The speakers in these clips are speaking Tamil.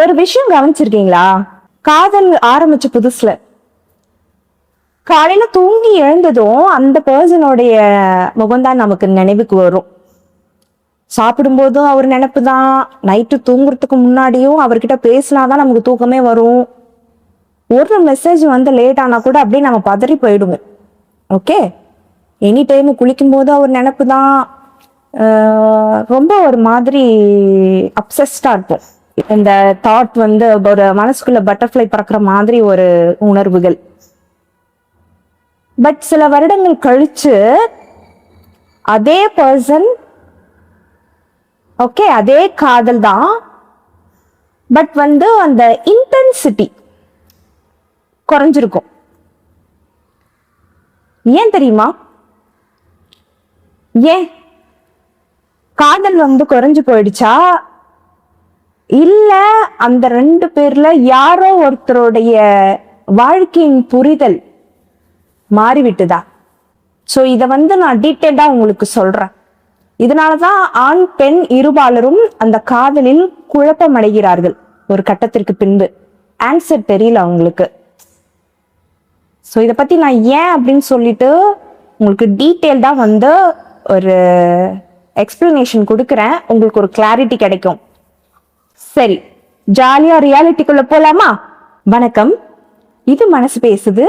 ஒரு விஷயம் கவனிச்சிருக்கீங்களா? காதல் ஆரம்பிச்ச புதுசுல காலையில தூங்கி எழுந்ததும் அந்த பர்சனுடைய முகம்தான் நமக்கு நினைவுக்கு வரும். சாப்பிடும் போதும் அவர் நினைப்பு தான். நைட்டு தூங்குறதுக்கு முன்னாடியும் அவர்கிட்ட பேசினாதான் நமக்கு தூக்கமே வரும். ஒரு மெசேஜ் வந்து லேட் ஆனா கூட அப்படியே நம்ம பதறி போயிடுவோம். ஓகே, எனி டைம் குளிக்கும் போது அவர் நினைப்பு தான். ரொம்ப ஒரு மாதிரி அப்சஸ்டா இருப்போம். இந்த தாட் வந்து ஒரு மனசுக்குள்ள பட்டர்ஃப்ளை பறக்கிற மாதிரி ஒரு உணர்வுகள். பட் சில வருடங்கள் கழிச்சு அதே பர்சன், ஓகே, அதே காதல் தான். பட் வந்து அந்த இன்டென்சிட்டி குறைஞ்சிருக்கும். ஏன் தெரியுமா? ஏன் காதல் வந்து குறைஞ்சு போயிடுச்சா, இல்ல அந்த ரெண்டு பேர்ல யாரோ ஒருத்தருடைய வாழ்க்கையின் புரிதல் மாறிவிட்டுதா? சோ இத வந்து நான் டீட்டெயில்டா உங்களுக்கு சொல்றேன். இதனாலதான் ஆண் பெண் இருபாலரும் அந்த காதலில் குழப்பம் அடைகிறார்கள். ஒரு கட்டத்திற்கு பின்பு ஆன்சர் தெரியல அவங்களுக்கு. சோ இத பத்தி நான் ஏன் அப்படின்னு சொல்லிட்டு உங்களுக்கு டீட்டெயில்டா வந்து ஒரு எக்ஸ்பிளனேஷன் கொடுக்குறேன். உங்களுக்கு ஒரு கிளாரிட்டி கிடைக்கும். சரி, ஜாலியா ரியாலிட்டிக்குள்ள போலாமா? வணக்கம், இது மனசு பேசுது.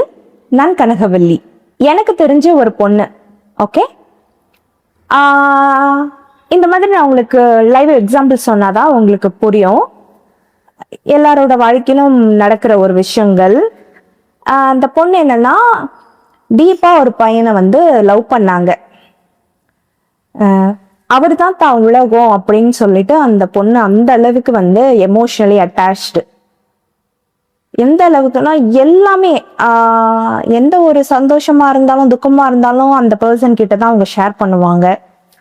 நான் கனகவல்லி. எனக்கு தெரிஞ்ச ஒரு பொண்ணு. ஓகே, இந்த மாதிரி நான் உங்களுக்கு லைவ் எக்ஸாம்பிள் சொன்னாதான் உங்களுக்கு புரியும். எல்லாரோட வாழ்க்கையிலும் நடக்கிற ஒரு விஷயங்கள். அந்த பொண்ணு என்னன்னா, டீப்பா ஒரு பையனை வந்து லவ் பண்ணாங்க. அவர் தான் தான் உலகம் அப்படின்னு சொல்லிட்டு அந்த பொண்ணு அந்த அளவுக்கு வந்து எமோஷனலி அட்டாச்டு. எந்த அளவுக்குன்னா எல்லாமே, எந்த ஒரு சந்தோஷமா இருந்தாலும் துக்கமா இருந்தாலும் அந்த பர்சன் கிட்ட தான் அவங்க ஷேர் பண்ணுவாங்க.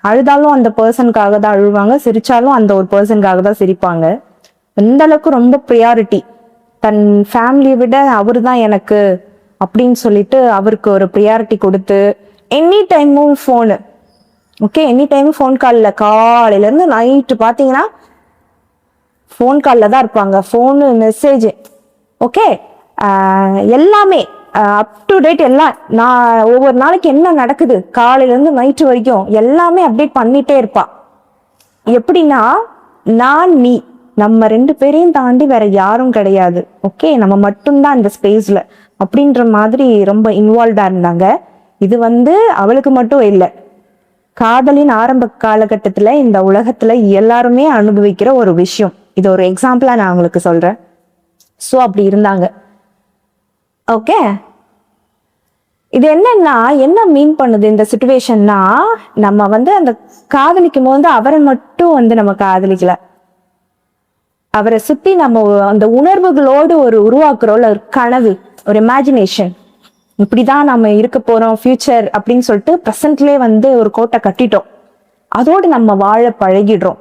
அழுதாலும் அந்த பர்சனுக்காக தான் அழுவாங்க, சிரிச்சாலும் அந்த ஒரு பர்சனுக்காக தான் சிரிப்பாங்க. எந்த அளவுக்கு ரொம்ப ப்ரியாரிட்டி, தன் ஃபேமிலியை விட அவரு தான் எனக்கு அப்படின்னு சொல்லிட்டு அவருக்கு ஒரு ப்ரியாரிட்டி கொடுத்து எனி டைமும் ஃபோனு. ஓகே, எனி டைமும் ஃபோன் காலில், காலையில இருந்து நைட்டு பார்த்தீங்கன்னா ஃபோன் காலில் தான் இருப்பாங்க. ஃபோனு, மெசேஜ், ஓகே, எல்லாமே அப் டு டேட். எல்லாம் நான் ஒவ்வொரு நாளைக்கு என்ன நடக்குது காலையில இருந்து நைட்டு வரைக்கும் எல்லாமே அப்டேட் பண்ணிட்டே இருப்பா. எப்படின்னா, நான் நீ நம்ம ரெண்டு பேரையும் தாண்டி வேற யாரும் கிடையாது. ஓகே, நம்ம மட்டும்தான் இந்த ஸ்பேஸ்ல அப்படின்ற மாதிரி ரொம்ப இன்வால்வ்டா இருந்தாங்க. இது வந்து அவளுக்கு மட்டும் இல்லை, காதலின் ஆரம்ப காலகட்டத்துல இந்த உலகத்துல எல்லாருமே அனுபவிக்கிற ஒரு விஷயம். இது ஒரு எக்ஸாம்பிளா நான் உங்களுக்கு சொல்றேன். சோ அப்படி இருந்தாங்க. ஓகே, இது என்னன்னா, என்ன மீன் பண்ணுது இந்த சிச்சுவேஷன்னா, நம்ம வந்து அந்த காதலிக்கும் போது அவரை மட்டும் வந்து நம்ம காதலிக்கல, அவரை சுத்தி நம்ம அந்த உணர்வுகளோடு ஒரு உருவாக்குறோம் ஒரு கனவு, ஒரு இமேஜினேஷன். இப்படிதான் நம்ம இருக்க போறோம் ஃபியூச்சர் அப்படின்னு சொல்லிட்டு ப்ரெசென்ட்லயே வந்து ஒரு கோட்டை கட்டிட்டோம். அதோடு நம்ம வாழ பழகிடுறோம்.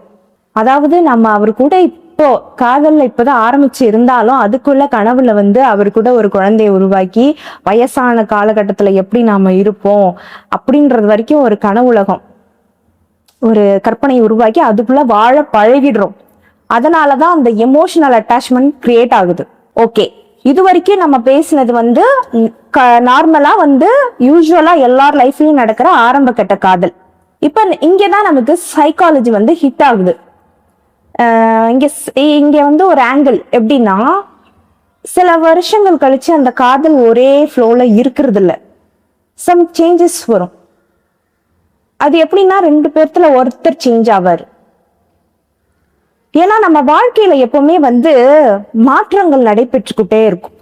அதாவது நம்ம அவர் கூட இப்போ காதல்ல இப்பதான் ஆரம்பிச்சு இருந்தாலும் அதுக்குள்ள கனவுல வந்து அவர் கூட ஒரு குழந்தைய உருவாக்கி வயசான காலகட்டத்துல எப்படி நாம இருப்போம் அப்படின்றது வரைக்கும் ஒரு கனவுலகம், ஒரு கற்பனை உருவாக்கி அதுக்குள்ள வாழ பழகிடுறோம். அதனாலதான் அந்த எமோஷனல் அட்டாச்மெண்ட் கிரியேட் ஆகுது. ஓகே, இது வரைக்கும் நம்ம பேசினது வந்து நார்மலா வந்து யூஸ்வலா எல்லார் லைஃப்லயும் நடக்கிற ஆரம்ப கட்ட காதல். இப்ப இங்கதான் நமக்கு சைக்காலஜி வந்து ஹிட் ஆகுது. இங்க வந்து ஒரு ஆங்கிள் எப்படின்னா, சில வருஷங்கள் கழிச்சு அந்த காதல் ஒரே ஃப்ளோல இருக்கிறது இல்ல, சம் சேஞ்சஸ் வரும். அது எப்படின்னா, ரெண்டு பேர்த்துல ஒருத்தர் சேஞ்ச் ஆவார். ஏன்னா நம்ம வாழ்க்கையில எப்பவுமே வந்து மாற்றங்கள் நடைபெற்றுக்கிட்டே இருக்கும்.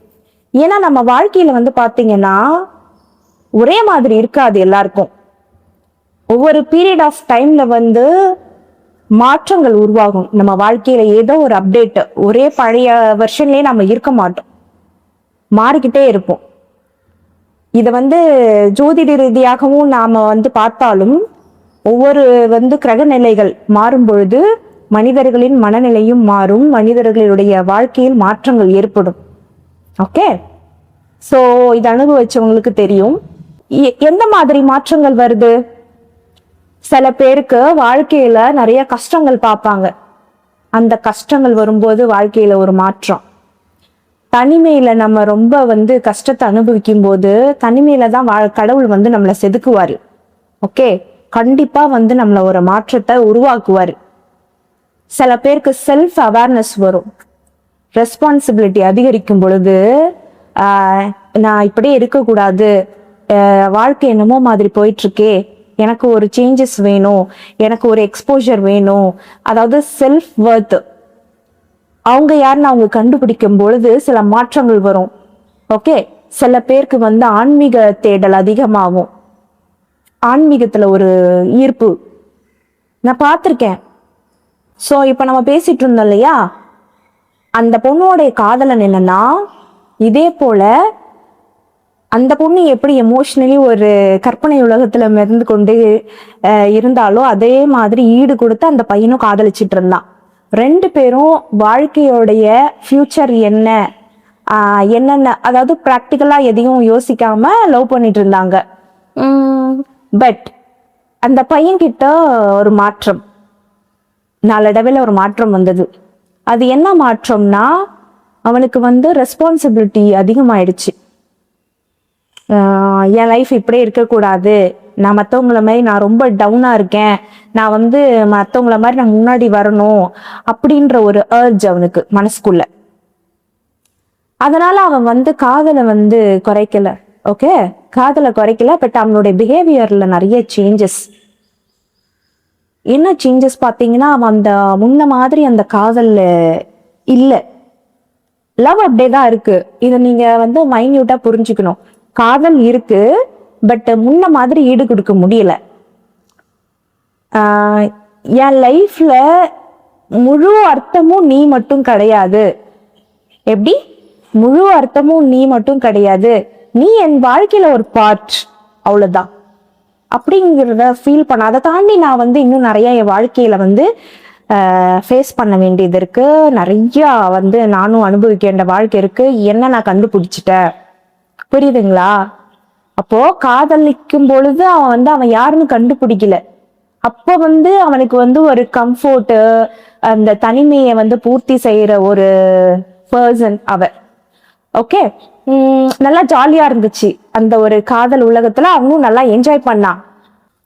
ஏன்னா நம்ம வாழ்க்கையில வந்து பாத்தீங்கன்னா ஒரே மாதிரி இருக்காது எல்லாருக்கும். ஒவ்வொரு பீரியட் ஆஃப் டைம்ல வந்து மாற்றங்கள் உருவாகும். நம்ம வாழ்க்கையில ஏதோ ஒரு அப்டேட், ஒரே பழைய வெர்ஷன்லயே நம்ம இருக்க மாட்டோம், மாறிக்கிட்டே இருப்போம். இத வந்து ஜோதிட ரீதியாகவும் நாம வந்து பார்த்தாலும் ஒவ்வொரு வந்து கிரக நிலைகள் மாறும் பொழுது மனிதர்களின் மனநிலையும் மாறும், மனிதர்களுடைய வாழ்க்கையில் மாற்றங்கள் ஏற்படும். ஓகே, சோ இது அனுபவிச்சவங்களுக்கு தெரியும் எந்த மாதிரி மாற்றங்கள் வருது. சில பேருக்கு வாழ்க்கையில நிறைய கஷ்டங்கள் பார்ப்பாங்க. அந்த கஷ்டங்கள் வரும்போது வாழ்க்கையில ஒரு மாற்றம். தனிமையில நம்ம ரொம்ப கஷ்டத்தை அனுபவிக்கும் போது தனிமையில தான் கடவுள் நம்மளை செதுக்குவாரு. ஓகே, கண்டிப்பா நம்மள ஒரு மாற்றத்தை உருவாக்குவாரு. சில பேருக்கு செல்ஃப் அவேர்னஸ் வரும். ரெஸ்பான்சிபிலிட்டி அதிகரிக்கும் பொழுது நான் இப்படியே இருக்கக்கூடாது, வாழ்க்கை என்னமோ மாதிரி போயிட்டு இருக்கே, எனக்கு ஒரு சேஞ்சஸ் வேணும், எனக்கு ஒரு எக்ஸ்போஜர் வேணும், அதாவது செல்ஃப் வர்த் அவங்க யாருன்னு அவங்க கண்டுபிடிக்கும் பொழுது சில மாற்றங்கள் வரும். ஓகே, சில பேருக்கு ஆன்மீக தேடல் அதிகமாகும். ஆன்மீகத்துல ஒரு ஈர்ப்பு நான் பார்த்திருக்கேன். ஸோ இப்ப நம்ம பேசிட்டு இருந்தோம் இல்லையா, அந்த பொண்ணோடைய காதலன் என்னன்னா, இதே போல அந்த பொண்ணு எப்படி எமோஷனலி ஒரு கற்பனை உலகத்துல மிதந்து கொண்டு இருந்தாலோ அதே மாதிரி ஈடு கொடுத்து அந்த பையனும் காதலிச்சிட்டு இருந்தான். ரெண்டு பேரும் வாழ்க்கையோடைய ஃபியூச்சர் என்ன, என்னென்ன, அதாவது ப்ராக்டிக்கலா எதையும் யோசிக்காம லவ் பண்ணிட்டு இருந்தாங்க. பட் அந்த பையன்கிட்ட ஒரு மாற்றம், நாளடைவில் ஒரு மாற்றம் வந்தது. அது என்ன மாற்றம்னா, அவனுக்கு ரெஸ்பான்சிபிலிட்டி அதிகமாயிடுச்சு. என் லைஃப் இப்படியே இருக்கக்கூடாது, நான் மற்றவங்கள மாதிரி நான் ரொம்ப டவுனா இருக்கேன், நான் மற்றவங்கள மாதிரி நான் முன்னாடி வரணும் அப்படின்ற ஒரு அர்ஜ் அவனுக்கு மனசுக்குள்ள. அதனால அவன் காதலை குறைக்கல. ஓகே, காதலை குறைக்கல. பட் அவனுடைய பிஹேவியர்ல நிறைய சேஞ்சஸ். என்ன சேஞ்சஸ் பார்த்தீங்கன்னா, அவன் அந்த முன்ன மாதிரி அந்த காதல்ல இல்ல. லவ் அப்படியே தான் இருக்கு. இதை நீங்க மைன்யூட்டா புரிஞ்சுக்கணும். காதல் இருக்கு, பட் முன்ன மாதிரி ஈடு கொடுக்க முடியல. என் லைஃப்ல முழு அர்த்தமும் நீ மட்டும் கிடையாது. எப்படி? முழு அர்த்தமும் நீ மட்டும் கிடையாது, நீ என் வாழ்க்கையில ஒரு பார்ட், அவ்வளவுதான் அப்படிங்கிறத ஃபீல் பண்ண. அதை தாண்டி நான் இன்னும் நிறைய என் வாழ்க்கையில ஃபேஸ் பண்ண வேண்டியது இருக்கு. நிறைய நானும் அனுபவிக்க வேண்டிய வாழ்க்கை இருக்கு. என்ன நான் கண்டுபிடிச்சிட்டேன், புரியுதுங்களா? அப்போ காதலிக்கும் பொழுது அவன் யாருன்னு கண்டுபிடிக்கல. அப்ப அவனுக்கு ஒரு கம்ஃபோர்ட், அந்த தனிமையை பூர்த்தி செய்யற ஒரு பர்சன் அவ. ஓகே, நல்லா ஜாலியா இருந்துச்சு அந்த ஒரு காதல் உலகத்துல. அவனும் நல்லா என்ஜாய் பண்ணான்.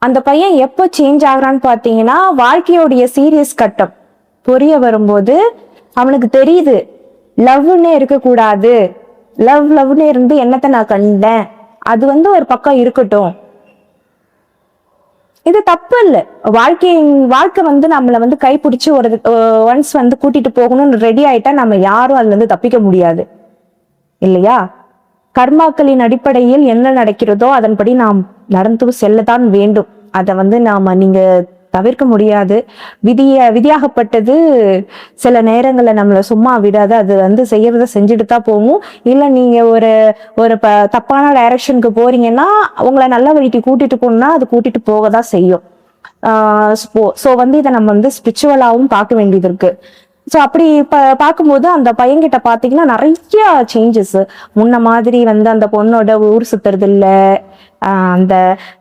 அந்த பையன் எப்போ சேஞ்ச் ஆகுறான்னு பாத்தீங்கன்னா, வாழ்க்கையோடைய சீரியஸ் கட்டம் புரிய வரும்போது அவனுக்கு தெரியுது, லவ்னே இருக்கக்கூடாது, லவ்னே இருந்து என்னத்தை நான் கண்டேன், அது ஒரு பக்கம் இருக்கட்டும், இது தப்பு இல்ல. வாழ்க்கை நம்மள கைப்பிடிச்சு ஒரு ஒன்ஸ் கூட்டிட்டு போகணும்னு ரெடி ஆயிட்டா நம்ம யாரும் அதுல தப்பிக்க முடியாது இல்லையா? கர்மாக்களின் அடிப்படையில் என்ன நடக்கிறதோ அதன்படி நாம் நடந்து செல்லத்தான் வேண்டும். அதை நீங்க தவிர்க்க முடியாது. விதியாகப்பட்டது சில நேரங்கள்ல நம்மள சும்மா விடாது. அது செய்யறத செஞ்சுட்டு தான் போகும். இல்ல நீங்க ஒரு தப்பான டைரக்ஷனுக்கு போறீங்கன்னா, உங்களை நல்ல வழிக்கு கூட்டிட்டு போகணும்னா அது கூட்டிட்டு போகதான் செய்யும். ஸோ இதை நம்ம ஸ்பிரிச்சுவலாவும் பார்க்க வேண்டியது இருக்கு. ஸோ அப்படி பார்க்கும்போது அந்த பையன்கிட்ட பாத்தீங்கன்னா நிறைய சேஞ்சஸ். முன்ன மாதிரி அந்த பொண்ணோட ஊர் சுத்துறது இல்ல, அந்த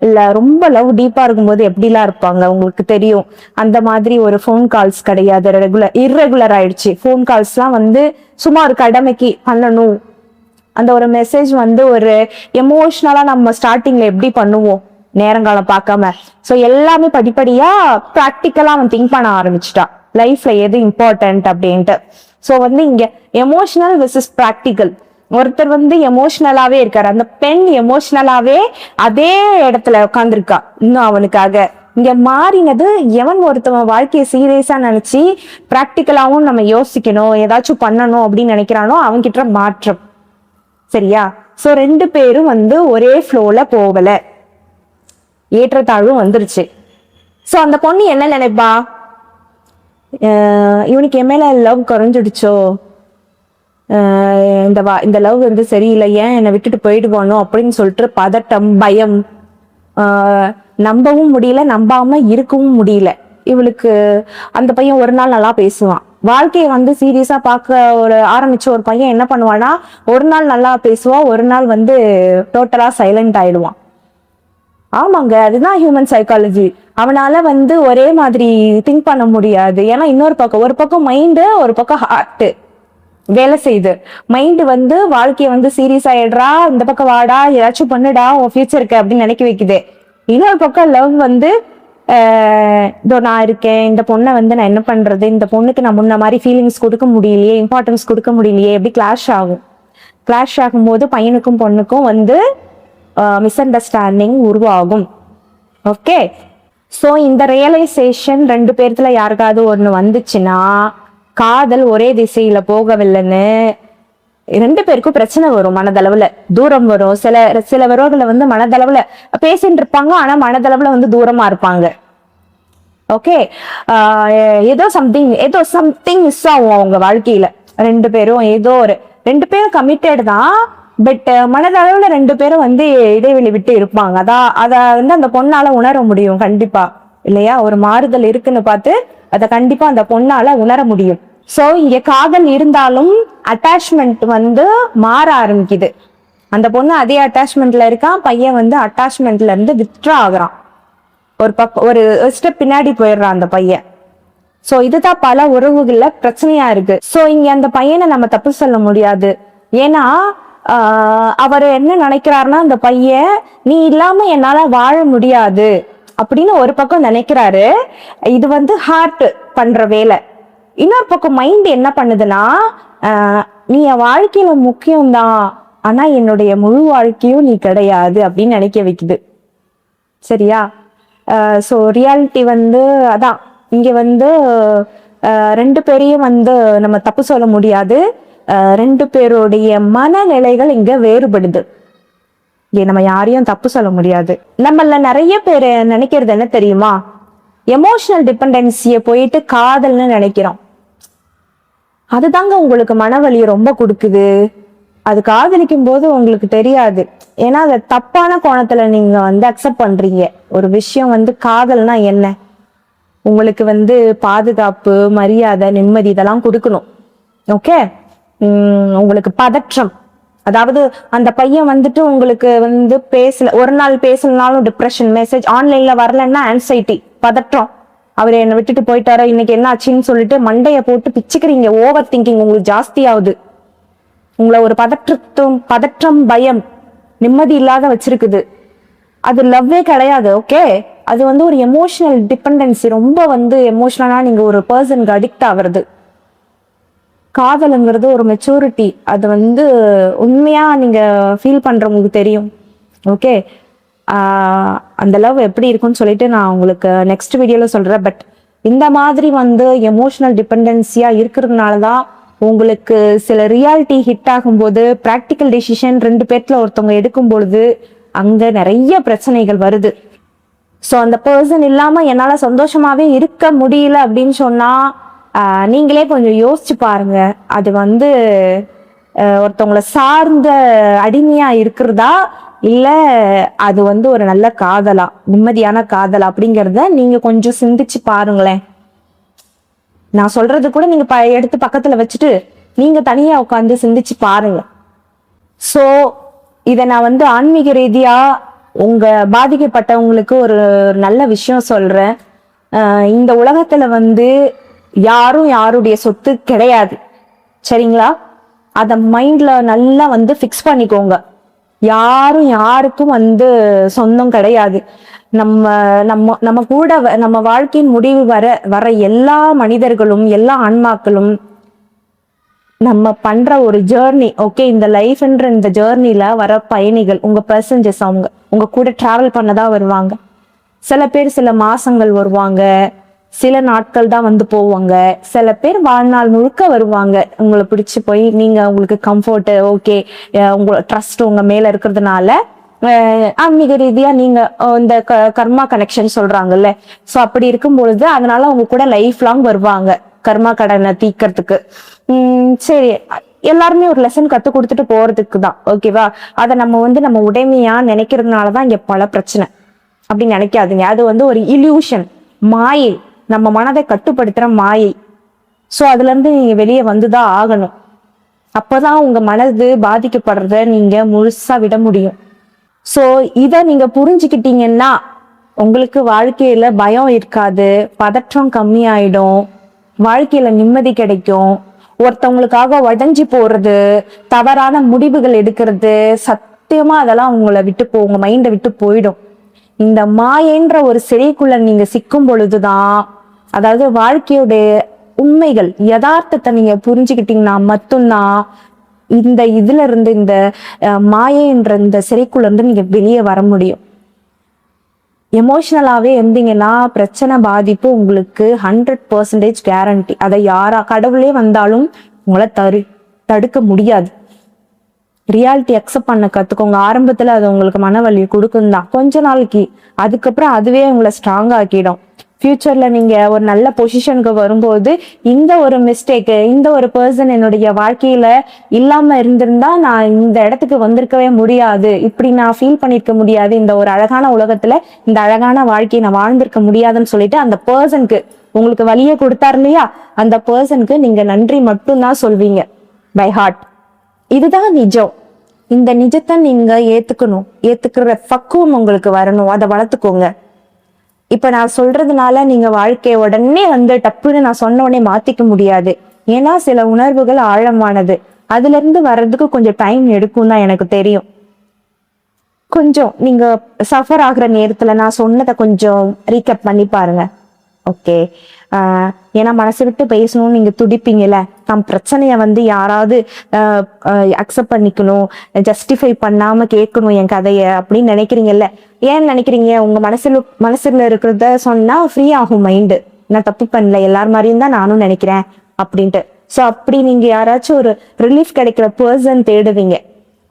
இல்ல ரொம்ப லவ் டீப்பா இருக்கும்போது எப்படிலாம் இருப்பாங்க உங்களுக்கு தெரியும். அந்த மாதிரி ஒரு ஃபோன் கால்ஸ் கிடையாது, இர்ரெகுலர் ஆயிடுச்சு. ஃபோன் கால்ஸ்லாம் சும்மா ஒரு கடமைக்கு பண்ணணும். அந்த ஒரு மெசேஜ் ஒரு எமோஷனலா நம்ம ஸ்டார்டிங்ல எப்படி பண்ணுவோம், நேரங்காலம் பார்க்காம. ஸோ எல்லாமே படிப்படியா ப்ராக்டிக்கலா அவன் திங்க் பண்ண ஆரம்பிச்சுட்டான், லைஃப்ல எது இம்பார்ட்டன்ட் அப்படின்ட்டு. ஸோ இங்க எமோஷனல் வெர்சஸ் ப்ராக்டிக்கல். ஒருத்தர் எமோஷனலாவே இருக்காரு, அந்த பெண் எமோஷனலாவே அதே இடத்துல உட்காந்துருக்கா இன்னும் அவனுக்காக. இங்க மாறினது ஒருத்தவன் வாழ்க்கையை சீரியஸா நினைச்சு ப்ராக்டிக்கலாவும் நம்ம யோசிக்கணும், ஏதாச்சும் பண்ணணும் அப்படின்னு நினைக்கிறானோ அவன்கிட்ட மாற்றம். சரியா? ஸோ ரெண்டு பேரும் ஒரே ஃப்ளோல போகல, ஏற்றத்தாழ்வும் வந்துருச்சு. ஸோ அந்த பொண்ணு என்ன நினைப்பா, இவனுக்கு என் மேல லவ் குறைஞ்சிடுச்சோ, இந்த லவ் சரியில்லை, ஏன் என்னை விட்டுட்டு போயிடுவானோ அப்படின்னு சொல்லிட்டு பதட்டம், பயம், நம்பவும் முடியல, நம்பாம இருக்கவும் முடியல இவளுக்கு. அந்த பையன் ஒரு நாள் நல்லா பேசுவான். வாழ்க்கையை சீரியஸா பார்க்க ஆரம்பிச்ச ஒரு பையன் என்ன பண்ணுவான்னா, ஒரு நாள் நல்லா பேசுவான், ஒரு நாள் டோட்டலா சைலண்ட் ஆயிடுவான். ஆமாங்க, அதுதான் ஹியூமன் சைக்காலஜி. அவனால வந்து ஒரே மாதிரி திங்க் பண்ண முடியாது. ஏன்னா இன்னொரு பக்கம், ஒரு பக்கம் மைண்டு, ஒரு பக்கம் ஹார்ட் வேலை செய்யுது. மைண்ட் வந்து வாழ்க்கைய வந்து சீரியஸ் ஆயிடுறா, இந்த பக்கம் வாடா ஏதாச்சும் பண்ணுடா உன் ஃபியூச்சருக்கு அப்படின்னு நினைக்க வைக்குது. இன்னொரு பக்கம் லவ் வந்து இதோ நான் இருக்கேன், இந்த பொண்ணை வந்து நான் என்ன பண்றது, இந்த பொண்ணுக்கு நான் முன்ன மாதிரி ஃபீலிங்ஸ் கொடுக்க முடியலையே, இம்பார்ட்டன்ஸ் கொடுக்க முடியலையே, எப்படி கிளாஷ் ஆகும். கிளாஷ் ஆகும்போது பையனுக்கும் பொண்ணுக்கும் வந்து மிஸ் அண்டர்ஸ்டாண்டிங் உருவாகும். ஓகே, ஸோ இந்த ரியலைசேஷன் ரெண்டு பேர்த்துல யாருக்காவது ஒண்ணு வந்துச்சுன்னா காதல் ஒரே திசையில போகவில்லைன்னு ரெண்டு பேருக்கும் பிரச்சனை வரும். மனதளவுல தூரம் வரும். சில உறவுகளை வந்து மனதளவுல பேசிட்டு இருப்பாங்க, ஆனா மனதளவுல வந்து தூரமா இருப்பாங்க. ஓகே, ஏதோ சம்திங் மிஸ் ஆகும் அவங்க வாழ்க்கையில. ரெண்டு பேரும் கமிட்டட் தான், பட் மனதளவுல ரெண்டு பேரும் வந்து இடைவெளி விட்டு இருப்பாங்க. அத வந்து அந்த பொண்ணால உணர முடியும் கண்டிப்பா, இல்லையா? ஒரு மாறுதல் இருக்குன்னு பார்த்து அதை கண்டிப்பா அந்த பொண்ணால உணர முடியும். சோ இங்க காதல் இருந்தாலும் அட்டாச்மெண்ட் வந்து மாற ஆரம்பிக்குது. அந்த பொண்ணு அதே அட்டாச்மெண்ட்ல இருக்கான், பையன் வந்து அட்டாச்மெண்ட்ல இருந்து வித்ட்ரா ஆகுறான். ஒரு ஸ்டெப் பின்னாடி போயிடுறான் அந்த பையன். சோ இதுதான் பல உறவுகள்ல பிரச்சனையா இருக்கு. சோ இங்க அந்த பையனை நம்ம தப்பு சொல்ல முடியாது. ஏன்னா அவர் என்ன நினைக்கிறாருன்னா, அந்த பையன் நீ இல்லாம என்னால வாழ முடியாது அப்படின்னு ஒரு பக்கம் நினைக்கிறாரு. இது வந்து ஹார்ட் பண்ற வேலை. இன்னொரு பக்கம் மைண்ட் என்ன பண்ணுதுன்னா, நீ என் வாழ்க்கையில முக்கியம்தான், ஆனா என்னுடைய முழு வாழ்க்கையும் நீ கிடையாது அப்படின்னு நினைக்க வைக்குது. சரியா? ஸோ ரியாலிட்டி வந்து அதான். இங்க வந்து ரெண்டு பேரையும் வந்து நம்ம தப்பு சொல்ல முடியாது. ரெண்டு பேருடைய மனநிலைகள் இங்க வேறுபடுது. நம்ம யாரையும் தப்பு சொல்ல முடியாது. நம்மள நிறைய பேர் நினைக்கிறது என்ன தெரியுமா? எமோஷனல் டிபெண்டன்சிய போயிட்டு காதல்னு நினைக்கிறோம். அதுதாங்க உங்களுக்கு மனவலியை ரொம்ப கொடுக்குது. அது காதலிக்கும் போது உங்களுக்கு தெரியாது. ஏன்னா அதை தப்பான கோணத்துல நீங்க வந்து அக்செப்ட் பண்றீங்க. ஒரு விஷயம் வந்து காதல்னா என்ன, உங்களுக்கு வந்து பாதுகாப்பு, மரியாதை, நிம்மதி இதெல்லாம் கொடுக்கணும். ஓகே, உங்களுக்கு பதற்றம், அதாவது அந்த பையன் வந்துட்டு உங்களுக்கு வந்து ஒரு நாள் பேசலனாலும் டிப்ரெஷன், மெசேஜ் ஆன்லைன்ல வரலன்னா ஆன்சைட்டி, பதற்றம், அவர் என்னை விட்டுட்டு போயிட்டாரோ, இன்னைக்கு என்ன ஆச்சுன்னு சொல்லிட்டு மண்டைய போட்டு பிச்சுக்கிறீங்க. ஓவர் திங்கிங் உங்களுக்கு ஜாஸ்தி ஆகுது. உங்களை ஒரு பதற்றம், பயம், நிம்மதி இல்லாத வச்சிருக்குது. அது லவ்வே கிடையாது. ஓகே, அது வந்து ஒரு எமோஷனல் டிபெண்டன்சி. ரொம்ப வந்து எமோஷனலா நீங்க ஒரு பர்சனுக்கு அடிக்ட் ஆகுறது. காதலுங்கிறது ஒரு மெச்சூரிட்டி. அது வந்து உண்மையா நீங்க ஃபீல் பண்றவங்களுக்கு தெரியும். ஓகே, அந்த லவ் எப்படி இருக்குன்னு சொல்லிட்டு நான் உங்களுக்கு நெக்ஸ்ட் வீடியோல சொல்றேன். பட் இந்த மாதிரி வந்து எமோஷனல் டிபெண்டன்சியா இருக்கிறதுனாலதான் உங்களுக்கு சில ரியாலிட்டி ஹிட் ஆகும்போது, ப்ராக்டிக்கல் டெசிஷன் ரெண்டு பேர்த்துல ஒருத்தவங்க எடுக்கும் பொழுது அங்க நிறைய பிரச்சனைகள் வருது. ஸோ அந்த பர்சன் இல்லாம என்னால சந்தோஷமாவே இருக்க முடியல அப்படின்னு சொன்னா நீங்களே கொஞ்சம் யோசிச்சு பாருங்க. அது வந்து ஒருத்தவங்களை சார்ந்த அடிமையா இருக்கிறதா, இல்ல அது வந்து ஒரு நல்ல காதலா, நிம்மதியான காதலா அப்படிங்கிறத நீங்க கொஞ்சம் சிந்திச்சு பாருங்களேன். நான் சொல்றது கூட நீங்க எடுத்து பக்கத்துல வச்சுட்டு நீங்க தனியா உட்காந்து சிந்திச்சு பாருங்க. சோ இத நான் வந்து ஆன்மீக ரீதியா உங்க பாதிக்கப்பட்டவங்களுக்கு ஒரு நல்ல விஷயம் சொல்றேன். இந்த உலகத்துல வந்து யாரும் யாருடைய சொத்து கிடையாது. சரிங்களா? அத மைண்ட்ல நல்லா வந்து பிக்ஸ் பண்ணிக்கோங்க. யாரும் யாருக்கும் வந்து சொந்தம் கிடையாது. நம்ம கூட நம்ம வாழ்க்கையின் முடிவு வர எல்லா மனிதர்களும், எல்லா ஆன்மாக்களும் நம்ம பண்ற ஒரு ஜேர்னி. ஓகே, இந்த லைஃப்ன்ற இந்த ஜேர்னில வர பயணிகள், உங்க பேசஞ்சர்ஸ். அவங்க உங்க கூட டிராவல் பண்ணதான் வருவாங்க. சில பேர் சில மாசங்கள் வருவாங்க, சில நாட்கள் தான் வந்து போவாங்க. சில பேர் வாழ்நாள் முழுக்க வருவாங்க. உங்களை பிடிச்சு போய் நீங்க உங்களுக்கு கம்ஃபர்ட், ஓகே, உங்க ட்ரஸ்ட் உங்க மேல இருக்கிறதுனால ஆன்மீக ரீதியா நீங்க இந்த கர்மா கனெக்ஷன் சொல்றாங்கல்ல, சோ அப்படி இருக்கும் பொழுது அதனால அவங்க கூட லைஃப் லாங் வருவாங்க கர்மா கடனை தீக்கிறதுக்கு. சரி, எல்லாருமே ஒரு லெசன் கத்து கொடுத்துட்டு போறதுக்கு தான். ஓகேவா? அதை நம்ம வந்து நம்ம உடைமையா நினைக்கிறதுனாலதான் இங்க பல பிரச்சனை. அப்படி நினைக்காதீங்க. அது வந்து ஒரு இல்யூஷன், மாயை, நம்ம மனதை கட்டுப்படுத்துற மாயை. சோ அதுல இருந்து நீங்க வெளியே வந்துதான் ஆகணும். அப்பதான் உங்க மனது பாதிக்கப்படுறத நீங்க முழுசா விட முடியும். சோ இத நீங்க புரிஞ்சுக்கிட்டீங்கன்னா உங்களுக்கு வாழ்க்கையில பயம் இருக்காது, பதற்றம் கம்மியாயிடும், வாழ்க்கையில நிம்மதி கிடைக்கும். ஒருத்தவங்களுக்காக உடைஞ்சு போறது, தவறான முடிவுகள் எடுக்கிறது, சத்தியமா அதெல்லாம் உங்களை விட்டு உங்க மைண்டை விட்டு போயிடும். இந்த மாயன்ற ஒரு சிறைக்குள்ள நீங்க சிக்கும் பொழுதுதான், அதாவது வாழ்க்கையுடைய உண்மைகள் யதார்த்தத்தை நீங்க புரிஞ்சுக்கிட்டீங்கன்னா மட்டும்தான் இதுல இருந்து இந்த மாயன்ற இந்த சிறைக்குள்ள இருந்து நீங்க வெளியே வர முடியும். எமோஷனலாவே இருந்தீங்கன்னா பிரச்சனை பாதிப்பு உங்களுக்கு 100% கேரண்டி. அதை கடவுளே வந்தாலும் உங்களை தடுக்க முடியாது. ரியாலிட்டி அக்செப்ட் பண்ண கத்துக்கோங்க. ஆரம்பத்துல அது உங்களுக்கு மனவலி கொடுக்கும் தான் கொஞ்ச நாளைக்கு, அதுக்கப்புறம் அதுவே உங்களை ஸ்ட்ராங் ஆக்கிடும். ஃபியூச்சர்ல நீங்க ஒரு நல்ல பொசிஷனுக்கு வரும்போது இந்த ஒரு மிஸ்டேக், இந்த ஒரு பர்சன் என்னுடைய வாழ்க்கையில இல்லாம இருந்திருந்தா நான் இந்த இடத்துக்கு வந்திருக்கவே முடியாது, இப்படி நான் ஃபீல் பண்ணிருக்க முடியாது, இந்த ஒரு அழகான உலகத்துல இந்த அழகான வாழ்க்கையை நான் வாழ்ந்திருக்க முடியாதுன்னு சொல்லிட்டு அந்த பர்சனுக்கு உங்களுக்கு வழியை கொடுத்தாரு இல்லையா, அந்த பர்சனுக்கு நீங்க நன்றி மட்டும்தான் சொல்வீங்க பை ஹார்ட். இதுதான் நிஜம். இந்த நிஜத்தை நீங்க ஏத்துக்கிற பக்குவம் உங்களுக்கு வரணும். அதை வளர்த்துக்கோங்க. இப்ப நான் சொல்றதுனால நீங்க வாழ்க்கைய உடனே டப்புன்னு நான் சொன்ன உடனே மாத்திக்க முடியாது. ஏன்னா சில உணர்வுகள் ஆழமானது, அதுல இருந்து வர்றதுக்கு கொஞ்சம் டைம் எடுக்கும் தான் எனக்கு தெரியும். கொஞ்சம் நீங்க சஃபர் ஆகுற நேரத்துல நான் சொன்னதை கொஞ்சம் ரீகப் பண்ணி பாருங்க. ஓகே, ஏன்னா மனசு விட்டு பேசணும்னு நீங்க துடிப்பீங்கல்ல, நம் பிரச்சனைய யாராவது அக்செப்ட் பண்ணிக்கணும், ஜஸ்டிஃபை பண்ணாம கேட்கணும் என் கதைய அப்படின்னு நினைக்கிறீங்கல்ல. ஏன் நினைக்கிறீங்க? உங்க மனசுல இருக்கிறத சொன்னா ஃப்ரீ ஆகும் மைண்டு. நான் தப்பு பண்ணல, எல்லார் மாதிரியும் தான் நானும் நினைக்கிறேன் அப்படின்ட்டு. ஸோ அப்படி நீங்க யாராச்சும் ஒரு ரிலீஃப் கிடைக்கிற பர்சன் தேடுவீங்க.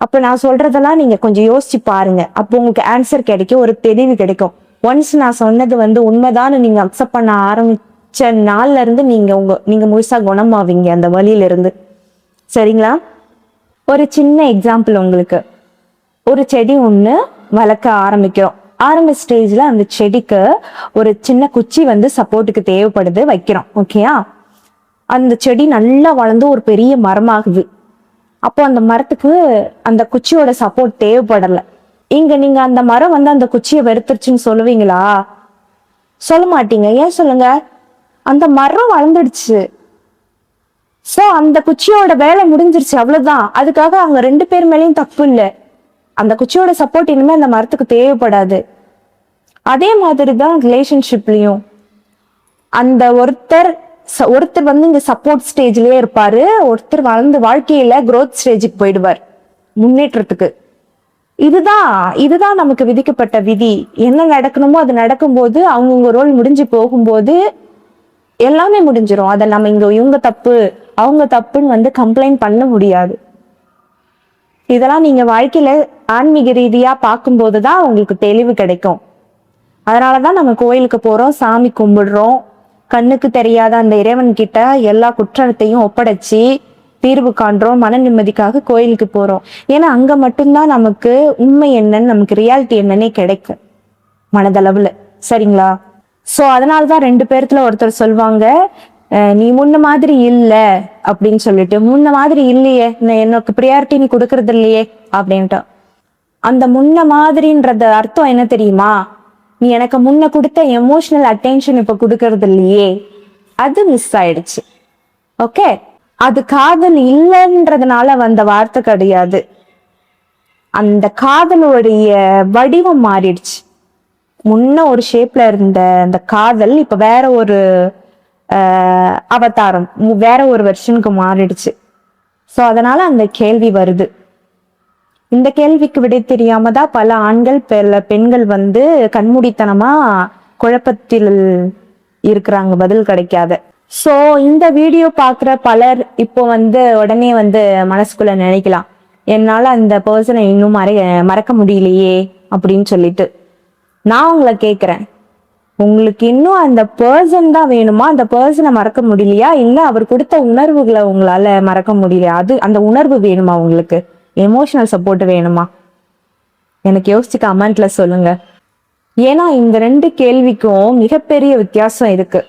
அப்ப நான் சொல்றதெல்லாம் நீங்க கொஞ்சம் யோசிச்சு பாருங்க. அப்போ உங்களுக்கு ஆன்சர் கிடைக்கும், ஒரு தெளிவு கிடைக்கும். ஒன்ஸ் நான் சொன்னது உண்மைதான் நீங்க அக்செப்ட் பண்ண ஆரம்பிச்ச நாள்ல இருந்து நீங்க முழுசா குணமாவீங்க அந்த வழியில இருந்து. சரிங்களா? ஒரு சின்ன எக்ஸாம்பிள் உங்களுக்கு. ஒரு செடி ஒண்ணு வளர்க்க ஆரம்பிக்கிறோம். ஆரம்ப ஸ்டேஜ்ல அந்த செடிக்கு ஒரு சின்ன குச்சி சப்போர்ட்டுக்கு தேவைப்படுது, வைக்கிறோம். ஓகேயா? அந்த செடி நல்லா வளர்ந்து ஒரு பெரிய மரமாகுது. அப்போ அந்த மரத்துக்கு அந்த குச்சியோட சப்போர்ட் தேவைப்படல. இங்க நீங்க அந்த மரம் அந்த குச்சியை வெறுத்துருச்சுன்னு சொல்லுவீங்களா? சொல்ல மாட்டீங்க. ஏன் சொல்லுங்க? அந்த மரம் வளர்ந்துடுச்சு. சோ அந்த குச்சியோட வேலை முடிஞ்சிருச்சு, அவ்வளவுதான். அதுக்காக அங்க 2 பேர் மேலயும் தப்பு இல்லை. அந்த குச்சியோட சப்போர்ட் இனிமே அந்த மரத்துக்கு தேவைப்படாது. அதே மாதிரிதான் ரிலேஷன்ஷிப்லயும் அந்த ஒருத்தர் இங்க சப்போர்ட் ஸ்டேஜ்லயே இருப்பாரு, ஒருத்தர் வளர்ந்து வாழ்க்கையில growth ஸ்டேஜுக்கு போயிடுவார், முன்னேற்றத்துக்கு. இதுதான் நமக்கு விதிக்கப்பட்ட விதி. என்ன நடக்கணுமோ அது நடக்கும்போது அவங்கவுங்க ரோல் முடிஞ்சு போகும்போது எல்லாமே முடிஞ்சிடும். அதை நம்ம இவங்க தப்பு அவங்க தப்புன்னு கம்ப்ளைண்ட் பண்ண முடியாது. இதெல்லாம் நீங்க வாழ்க்கையில ஆன்மீக ரீதியா பார்க்கும்போதுதான் உங்களுக்கு தெளிவு கிடைக்கும். அதனாலதான் நம்ம கோயிலுக்கு போறோம், சாமி கும்பிடுறோம், கண்ணுக்கு தெரியாத அந்த இறைவன் கிட்ட எல்லா குற்றத்தையும் ஒப்படைச்சு தீர்வு காண்றோம். மன நிம்மதிக்காக கோயிலுக்கு போறோம். ஏன்னா அங்க மட்டும்தான் நமக்கு உண்மை என்னன்னு, நமக்கு ரியாலிட்டி என்னன்னே கிடைக்கும் மனதளவுல. சரிங்களா? சோ அதனாலதான் 2 பேர்த்துல ஒருத்தர் சொல்லுவாங்க, நீ முன்ன மாதிரி இல்ல அப்படின்னு சொல்லிட்டு. முன்ன மாதிரி இல்லையே, எனக்கு ப்ரியாரிட்டி நீ கொடுக்கறது இல்லையே அப்படின்ட்டு. அந்த முன்ன மாதிரின்றது அர்த்தம் என்ன தெரியுமா? நீ எனக்கு முன்ன கொடுத்த எமோஷனல் அட்டென்ஷன் இப்ப கொடுக்கறது இல்லையே, அது மிஸ் ஆயிடுச்சு. ஓகே, அது காதல் இல்லைன்றதுனால வந்த வார்த்தை கிடையாது. அந்த காதலுடைய வடிவம் மாறிடுச்சு. முன்ன ஒரு ஷேப்ல இருந்த அந்த காதல் இப்ப வேற ஒரு அவதாரம், வேற ஒரு வெர்ஷனுக்கு மாறிடுச்சு. சோ அதனால அந்த கேள்வி வருது. இந்த கேள்விக்கு விடை தெரியாம தான் பல ஆண்கள் பல பெண்கள் கண்மூடித்தனமா குழப்பத்தில் இருக்கிறாங்க, பதில் கிடைக்காத. சோ இந்த வீடியோ பாக்குற பலர் இப்போ உடனே மனசுக்குள்ள நினைக்கலாம், என்னால அந்த பர்சனை இன்னும் மறக்க முடியலையே அப்படின்னு சொல்லிட்டு. நான் உங்களை கேக்குறேன், உங்களுக்கு இன்னும் அந்த பர்சன் தான் வேணுமா? அந்த பர்சனை மறக்க முடியலையா? இல்ல அவர் கொடுத்த உணர்வுகளை உங்களால மறக்க முடியலையா? அந்த உணர்வு வேணுமா உங்களுக்கு? எமோஷனல் சப்போர்ட் வேணுமா? எனக்கு யோசிச்சு கமெண்ட்ல சொல்லுங்க. ஏன்னா இந்த 2 கேள்விக்கும் மிகப்பெரிய வித்தியாசம் இருக்கு.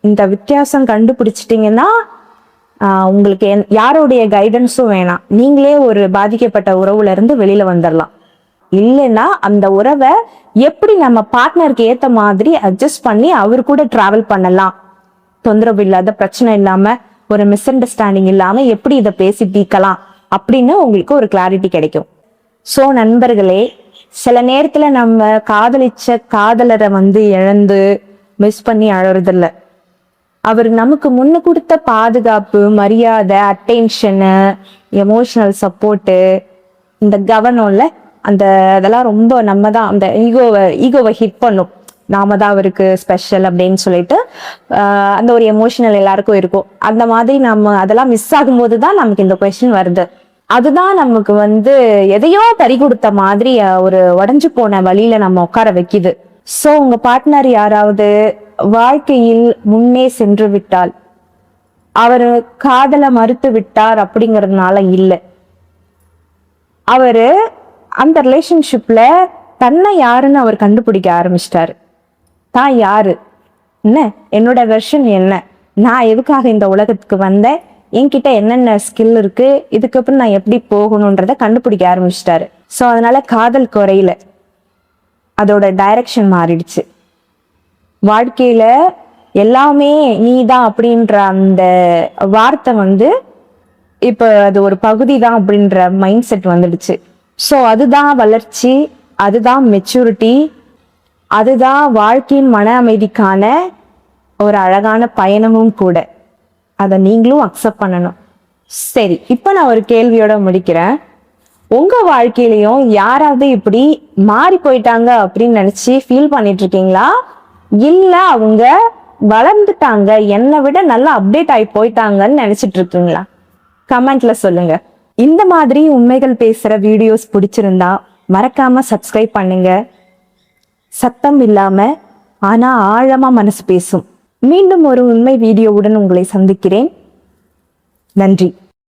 இந்த வித்தியாசம் கண்டுபிடிச்சிட்டீங்கன்னா உங்களுக்கு யாருடைய கைடன்ஸும் வேணாம், நீங்களே ஒரு பாதிக்கப்பட்ட உறவுல இருந்து வெளியில வந்துடலாம். இல்லைன்னா அந்த உறவை எப்படி நம்ம பார்ட்னருக்கு ஏத்த மாதிரி அட்ஜஸ்ட் பண்ணி அவர் கூட டிராவல் பண்ணலாம், தொந்தரவு இல்லாத, பிரச்சனை இல்லாம, ஒரு மிஸ் அண்டர்ஸ்டாண்டிங் இல்லாம எப்படி இதை பேசி தீர்க்கலாம் அப்படின்னு உங்களுக்கு ஒரு கிளாரிட்டி கிடைக்கும். சோ நண்பர்களே, சில நேரத்துல நம்ம காதலிச்ச காதலரை இழந்து மிஸ் பண்ணி அழறதில்ல. அவர் நமக்கு முன்ன கொடுத்த பாதுகாப்பு, மரியாதை, அட்டென்ஷனு, எமோஷனல் சப்போர்ட்டு, இந்த கவனம்ல அதெல்லாம் ரொம்ப நம்ம தான் அந்த ஈகோவை ஹிட் பண்ணும். நாம தான் அவருக்கு ஸ்பெஷல் அப்படின்னு சொல்லிட்டு அந்த ஒரு எமோஷனல் எல்லாருக்கும் இருக்கும். அந்த மாதிரி நம்ம அதெல்லாம் மிஸ் ஆகும்போது தான் நமக்கு இந்த கொஸ்டின் வருது. அதுதான் நமக்கு எதையோ பறி கொடுத்த மாதிரி ஒரு உடைஞ்சு போன வழியில நம்ம உட்கார வைக்குது. சோ உங்க பார்ட்னர் யாராவது வாழ்க்கையில் முன்னே சென்று விட்டால், அவரு காதலை மறுத்து விட்டார் அப்படிங்கறதுனால இல்லை, அவரு அந்த ரிலேஷன்ஷிப்ல தன்னை யாருன்னு அவர் கண்டுபிடிக்க ஆரம்பிச்சிட்டாரு. தான் யாரு, என்ன என்னோட வெர்ஷன், என்ன நான் எதுக்காக இந்த உலகத்துக்கு வந்தேன், என்கிட்ட என்னென்ன ஸ்கில் இருக்கு, இதுக்கப்புறம் நான் எப்படி போகணும்ன்றத கண்டுபிடிக்க ஆரம்பிச்சிட்டாரு. ஸோ அதனால காதல் குறையில, அதோட டைரக்ஷன் மாறிடுச்சு. வாழ்க்கையில எல்லாமே நீதான் அப்படின்ற அந்த வார்த்தை இப்ப அது ஒரு பகுதி தான் அப்படின்ற மைண்ட் செட் வந்துடுச்சு. ஸோ அதுதான் வளர்ச்சி, அதுதான் மெச்சூரிட்டி, அதுதான் வாழ்க்கையின் மன அமைதிக்கான ஒரு அழகான பயணமும் கூட. அதை நீங்களும் அக்செப்ட் பண்ணணும். சரி, இப்ப நான் ஒரு கேள்வியோட முடிக்கிறேன். உங்க வாழ்க்கையிலையும் யாராவது இப்படி மாறி போயிட்டாங்க அப்படின்னு நினைச்சு ஃபீல் பண்ணிட்டு இருக்கீங்களா, இல்ல அவங்க வளர்ந்துட்டாங்க, என்னை விட நல்லா அப்டேட் ஆகி போயிட்டாங்கன்னு நினைச்சிட்டு இருக்கீங்களா? கமெண்ட்ல சொல்லுங்க. இந்த மாதிரி உண்மைகள் பேசுற வீடியோஸ் பிடிச்சிருந்தா மறக்காம சப்ஸ்கிரைப் பண்ணுங்க. சத்தம் இல்லாம ஆனா ஆழமா மனசு பேசும். மீண்டும் ஒரு உண்மை வீடியோவுடன் உங்களை சந்திக்கிறேன். நன்றி.